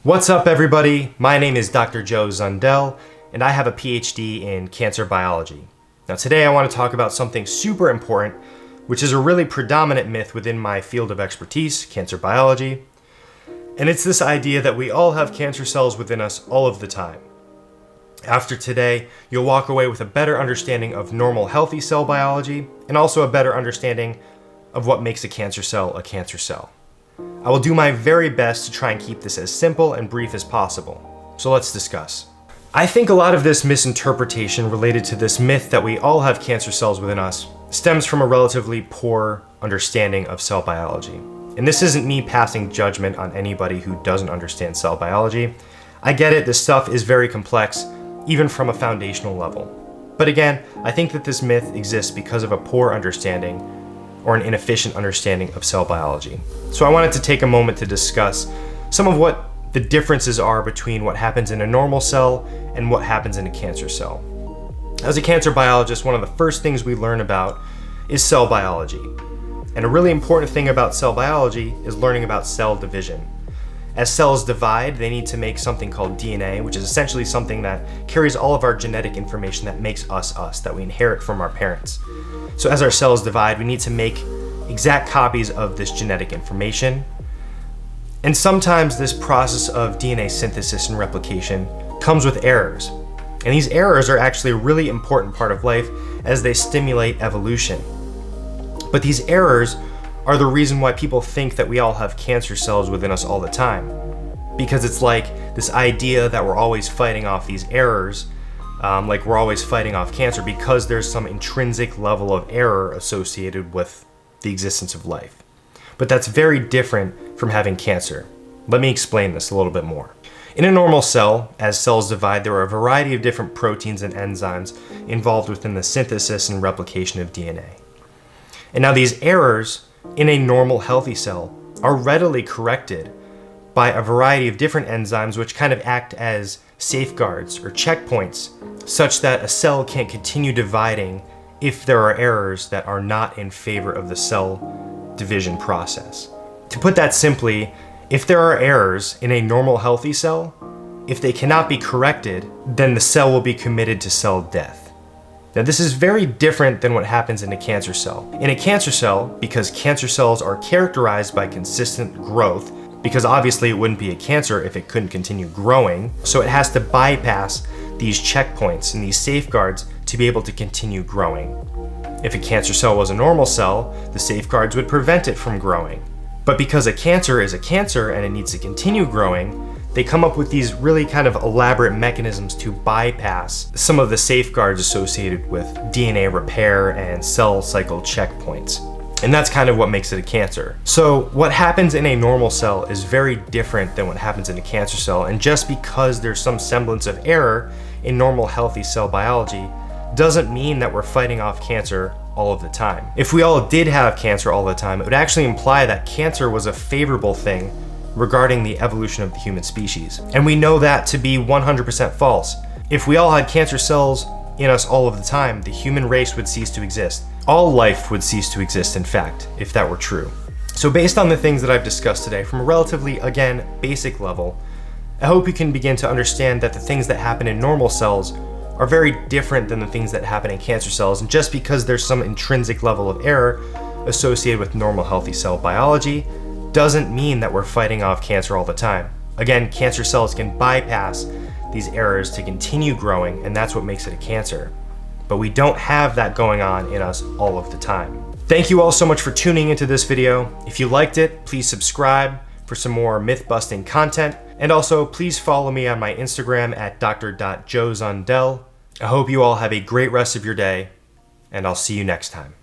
What's up, everybody? My name is Dr. Joe Zundel, and I have a PhD in cancer biology. Now today I want to talk about something super important, which is a really predominant myth within my field of expertise, cancer biology. And it's this idea that we all have cancer cells within us all of the time. After today, you'll walk away with a better understanding of normal healthy cell biology, and also a better understanding of what makes a cancer cell a cancer cell. I will do my very best to try and keep this as simple and brief as possible. So let's discuss. I think a lot of this misinterpretation related to this myth that we all have cancer cells within us stems from a relatively poor understanding of cell biology. And this isn't me passing judgment on anybody who doesn't understand cell biology. I get it, this stuff is very complex, even from a foundational level. But again, I think that this myth exists because of a poor understanding or an inefficient understanding of cell biology. So I wanted to take a moment to discuss some of what the differences are between what happens in a normal cell and what happens in a cancer cell. As a cancer biologist, one of the first things we learn about is cell biology. And a really important thing about cell biology is learning about cell division. As cells divide, they need to make something called DNA, which is essentially something that carries all of our genetic information that makes us us, that we inherit from our parents. So as our cells divide, we need to make exact copies of this genetic information. And sometimes this process of DNA synthesis and replication comes with errors. And these errors are actually a really important part of life as they stimulate evolution. But these errors are the reason why people think that we all have cancer cells within us all the time. Because it's like this idea that we're always fighting off these errors, like we're always fighting off cancer because there's some intrinsic level of error associated with the existence of life. But that's very different from having cancer. Let me explain this a little bit more. In a normal cell, as cells divide, there are a variety of different proteins and enzymes involved within the synthesis and replication of DNA. And now these errors in a normal healthy cell are readily corrected by a variety of different enzymes which kind of act as safeguards or checkpoints such that a cell can't continue dividing if there are errors that are not in favor of the cell division process. To put that simply, if there are errors in a normal healthy cell, if they cannot be corrected, then the cell will be committed to cell death. Now this is very different than what happens in a cancer cell. In a cancer cell, because cancer cells are characterized by consistent growth, because obviously it wouldn't be a cancer if it couldn't continue growing, so it has to bypass these checkpoints and these safeguards to be able to continue growing. If a cancer cell was a normal cell, the safeguards would prevent it from growing. But because a cancer is a cancer and it needs to continue growing, they come up with these really kind of elaborate mechanisms to bypass some of the safeguards associated with DNA repair and cell cycle checkpoints. And that's kind of what makes it a cancer. So what happens in a normal cell is very different than what happens in a cancer cell. And just because there's some semblance of error in normal healthy cell biology doesn't mean that we're fighting off cancer all of the time. If we all did have cancer all the time, it would actually imply that cancer was a favorable thing regarding the evolution of the human species. And we know that to be 100% false. If we all had cancer cells in us all of the time, the human race would cease to exist. All life would cease to exist, in fact, if that were true. So based on the things that I've discussed today, from a relatively, again, basic level, I hope you can begin to understand that the things that happen in normal cells are very different than the things that happen in cancer cells. And just because there's some intrinsic level of error associated with normal healthy cell biology doesn't mean that we're fighting off cancer all the time. Again, cancer cells can bypass these errors to continue growing, and that's what makes it a cancer. But we don't have that going on in us all of the time. Thank you all so much for tuning into this video. If you liked it, please subscribe for some more myth-busting content. And also, please follow me on my Instagram at dr.joezundel. I hope you all have a great rest of your day, and I'll see you next time.